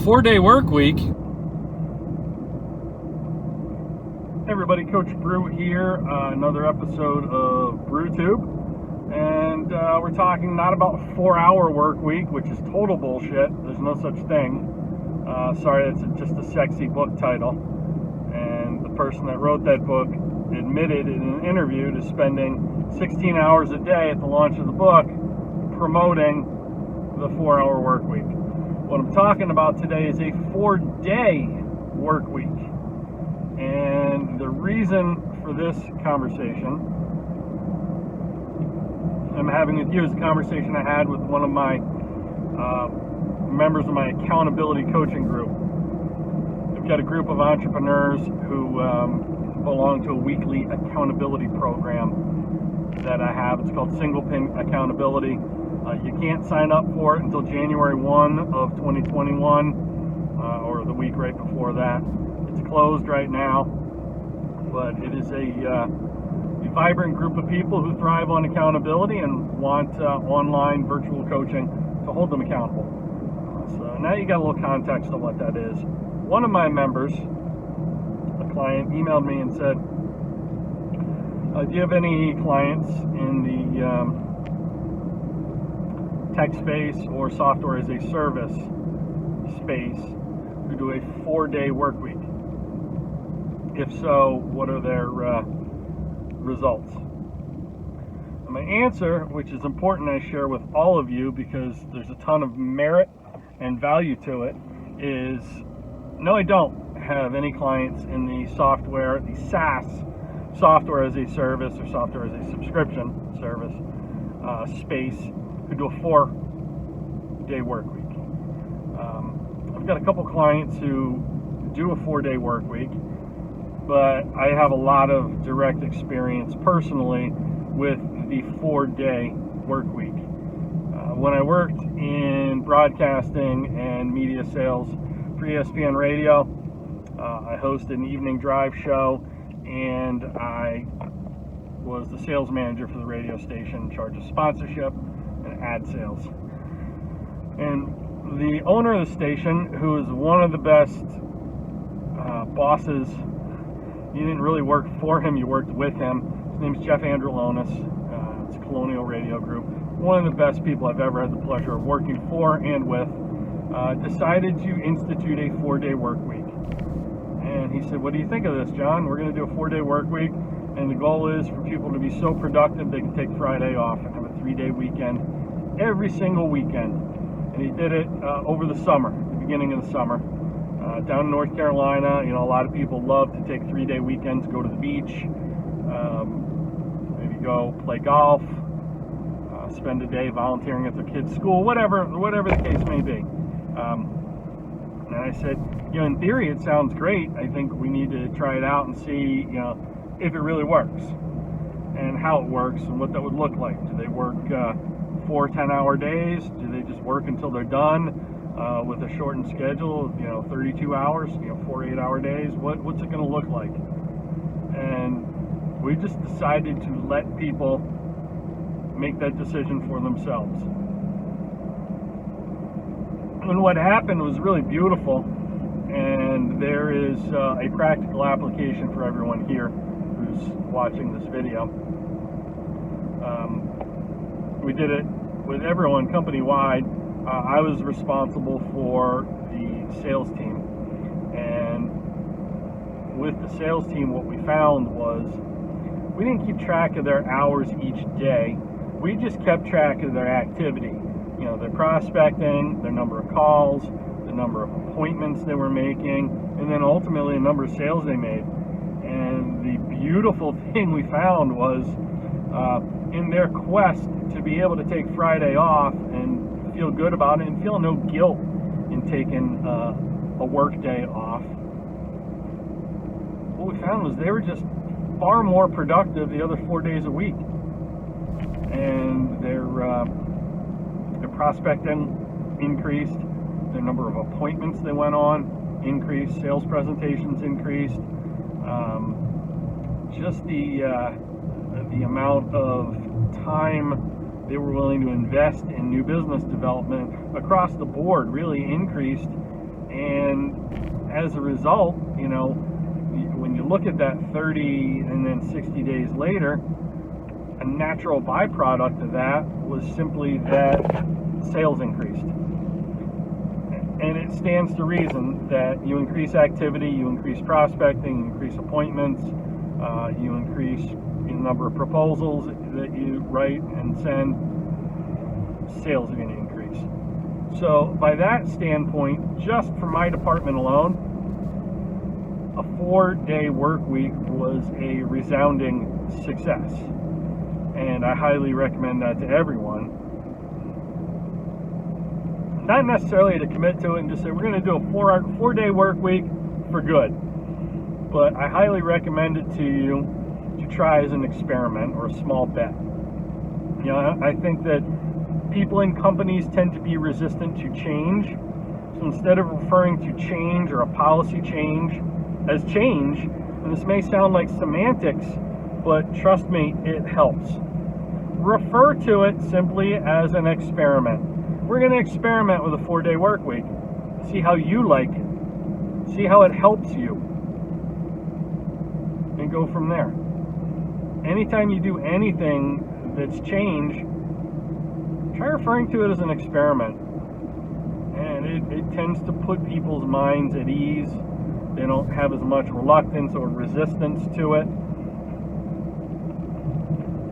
4-day work week. Hey everybody, Coach Brew here, another episode of BrewTube, and we're talking not about 4-hour work week, which is total bullshit. There's no such thing. Sorry, it's just a sexy book title, and the person that wrote that book admitted in an interview to spending 16 hours a day at the launch of the book promoting the 4-hour work week. What I'm talking about today is a 4-day work week. And the reason for this conversation I'm having with you is a conversation I had with one of my members of my accountability coaching group. We've got a group of entrepreneurs who belong to a weekly accountability program that I have. It's called Single Pin Accountability. You can't sign up for it until January 1 of 2021 or the week right before that. It's closed right now, but it is a vibrant group of people who thrive on accountability and want online virtual coaching to hold them accountable. So now you got a little context on what that is. One of my members, a client, emailed me and said, do you have any clients in the tech space or software as a service space who do a 4-day work week? If so, what are their results? And my answer, which is important, I share with all of you because there's a ton of merit and value to it, is no, I don't have any clients in the software, the SaaS, software as a service or software as a subscription service space who do a 4-day work week. I've got a couple clients who do a 4-day work week, but I have a lot of direct experience personally with the 4-day work week. When I worked in broadcasting and media sales for ESPN Radio, I hosted an evening drive show, and I was the sales manager for the radio station in charge of sponsorship and ad sales. And the owner of the station, who is one of the best bosses, you didn't really work for him, you worked with him. His name's Jeff Andrelonis. It's Colonial Radio Group. One of the best people I've ever had the pleasure of working for and with. Decided to institute a 4-day work week. And he said, what do you think of this, John? We're going to do a 4-day work week, and the goal is for people to be so productive they can take Friday off and have a 3-day weekend every single weekend. And he did it over the summer, the beginning of the summer. Down in North Carolina, a lot of people love to take 3-day weekends, go to the beach, maybe go play golf, spend a day volunteering at their kids' school, whatever the case may be. And I said, in theory it sounds great. I think we need to try it out and see, if it really works and how it works and what that would look like. Do they work 4 10-hour days? Do they just work until they're done with a shortened schedule, 32 hours, 4 8-hour days? What's it going to look like? And we just decided to let people make that decision for themselves. And what happened was really beautiful, and there is a practical application for everyone here who's watching this video. We did it with everyone company-wide. I was responsible for the sales team, and with the sales team what we found was we didn't keep track of their hours each day. We just kept track of their activity, their prospecting, their number of calls, the number of appointments they were making, and then ultimately the number of sales they made. And the beautiful thing we found was in their quest to be able to take Friday off and feel good about it and feel no guilt in taking a work day off, what we found was they were just far more productive the other 4 days a week. And their prospecting increased, the number of appointments they went on increased, sales presentations increased, just the amount of time they were willing to invest in new business development across the board really increased, And as a result, when you look at that 30 and then 60 days later, a natural byproduct of that was simply that sales increased. And it stands to reason that you increase activity, you increase prospecting, you increase appointments, you increase the number of proposals that you write and send, sales are going to increase. So by that standpoint, just for my department alone, a 4-day work week was a resounding success. And I highly recommend that to everyone. Not necessarily to commit to it and just say, we're going to do a 4-day work week for good. But I highly recommend it to you to try as an experiment or a small bet. I think that people in companies tend to be resistant to change. So instead of referring to change or a policy change as change, and this may sound like semantics, but trust me, it helps. Refer to it simply as an experiment. We're going to experiment with a 4-day work week. See how you like it. See how it helps you. And go from there. Anytime you do anything that's change, try referring to it as an experiment. And it tends to put people's minds at ease. They don't have as much reluctance or resistance to it.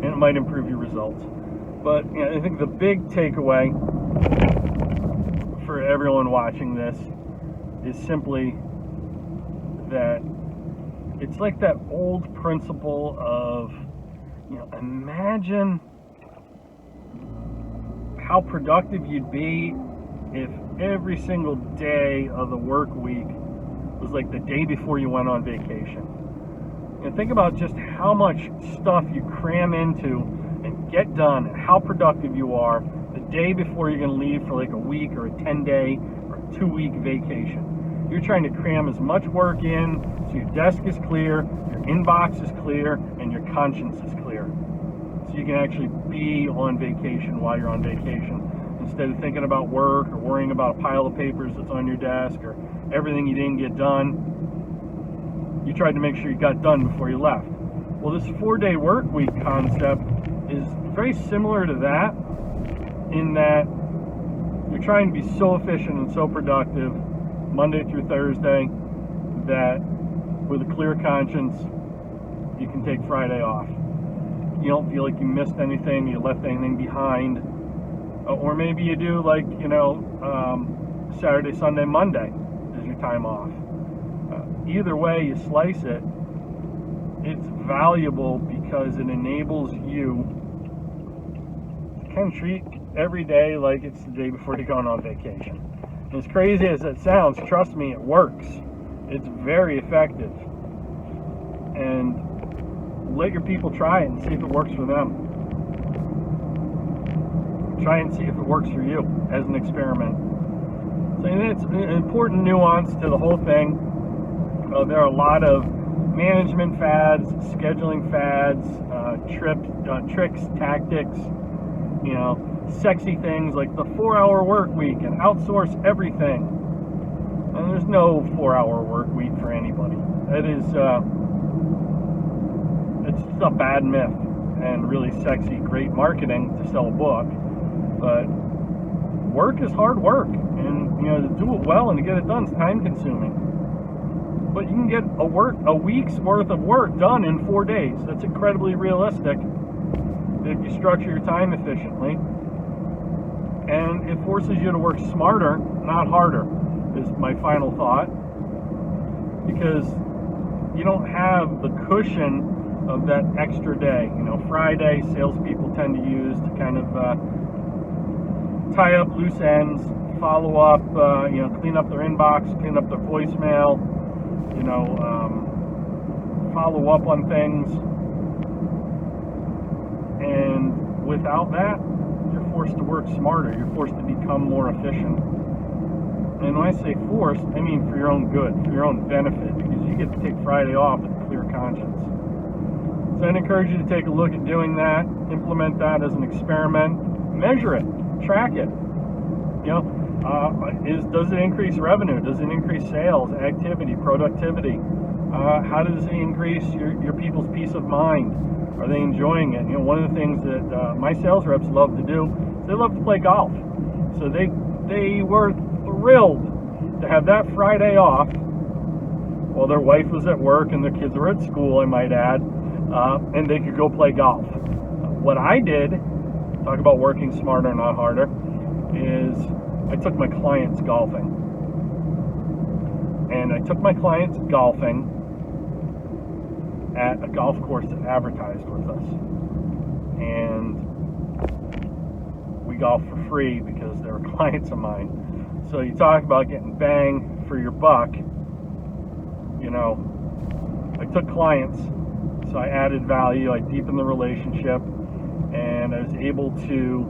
And it might improve your results. But I think the big takeaway for everyone watching this is simply that it's like that old principle of, imagine how productive you'd be if every single day of the work week was like the day before you went on vacation. And think about just how much stuff you cram into and get done and how productive you are the day before you're going to leave for like a week or a 10-day or 2-week vacation. You're trying to cram as much work in so your desk is clear, your inbox is clear, and your conscience is clear. So you can actually be on vacation while you're on vacation instead of thinking about work or worrying about a pile of papers that's on your desk or everything you didn't get done. You tried to make sure you got done before you left. Well, this 4-day work week concept is very similar to that in that you're trying to be so efficient and so productive Monday through Thursday that with a clear conscience, you can take Friday off. You don't feel like you missed anything, you left anything behind. Or maybe you do like, Saturday, Sunday, Monday is your time off. Either way you slice it, it's valuable because it enables you to kind of treat every day like it's the day before you're going on vacation. And as crazy as it sounds, trust me, it works. It's very effective. And let your people try it and see if it works for them. Try and see if it works for you as an experiment. So it's an important nuance to the whole thing. There are a lot of management fads, scheduling fads, tricks, tactics, sexy things like the 4-hour work week and outsource everything. And there's no 4-hour work week for anybody. It is, it's just a bad myth and really sexy, great marketing to sell a book. But work is hard work, and to do it well and to get it done is time consuming. But you can get a week's worth of work done in 4 days. That's incredibly realistic if you structure your time efficiently. And it forces you to work smarter, not harder, is my final thought. Because you don't have the cushion of that extra day. Friday, salespeople tend to use to kind of tie up loose ends, follow up, clean up their inbox, clean up their voicemail, follow up on things. And without that, you're forced to work smarter. You're forced to become more efficient. And when I say forced, I mean for your own good, for your own benefit, because you get to take Friday off with a clear conscience. So I'd encourage you to take a look at doing that, implement that as an experiment, measure it, track it. Does it increase revenue? Does it increase sales, activity, productivity? How does it increase your people's peace of mind? Are they enjoying it? One of the things that my sales reps love to do is they love to play golf. So they were thrilled to have that Friday off while their wife was at work and their kids were at school, I might add, and they could go play golf. What I did, talk about working smarter, not harder, is I took my clients golfing. And I took my clients golfing at a golf course that advertised with us. And we golfed for free because they were clients of mine. So you talk about getting bang for your buck. I took clients, so I added value, I deepened the relationship, and I was able to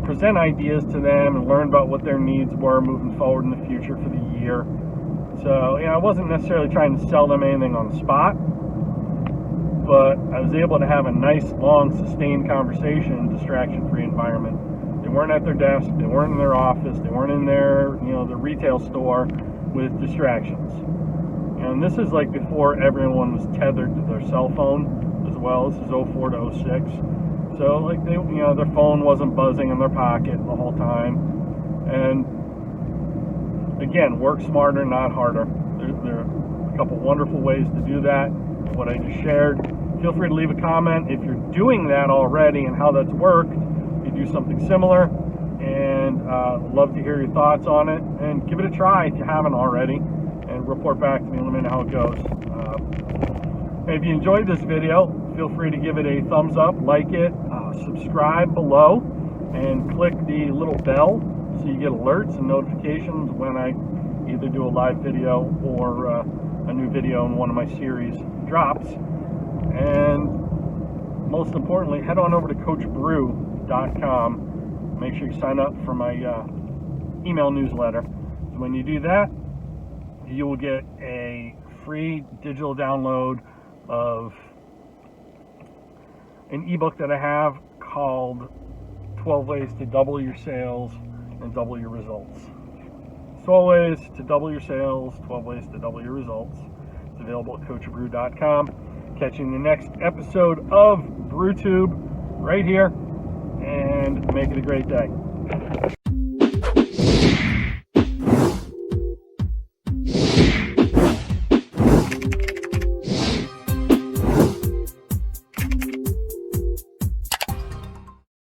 present ideas to them and learn about what their needs were moving forward in the future for the year. So, I wasn't necessarily trying to sell them anything on the spot, but I was able to have a nice, long, sustained conversation in a distraction-free environment. They weren't at their desk, they weren't in their office, they weren't in their, the retail store with distractions. And this is like before everyone was tethered to their cell phone as well. This is 04 to 06. So their phone wasn't buzzing in their pocket the whole time. And again, work smarter, not harder. There are a couple wonderful ways to do that. What I just shared. Feel free to leave a comment if you're doing that already and how that's worked. You do something similar, and love to hear your thoughts on it. And give it a try if you haven't already, and report back to me and let me know how it goes. If you enjoyed this video, feel free to give it a thumbs up, like it, subscribe below, and click the little bell so you get alerts and notifications when I either do a live video or a new video in one of my series drops. And most importantly, head on over to coachbrew.com. Make sure you sign up for my email newsletter. When you do that, you will get a free digital download of an ebook that I have called 12 Ways to Double Your Sales and Double Your Results. 12 Ways to Double Your Sales, 12 Ways to Double Your Results. It's available at coachbrew.com. Catching the next episode of BrewTube right here, and make it a great day.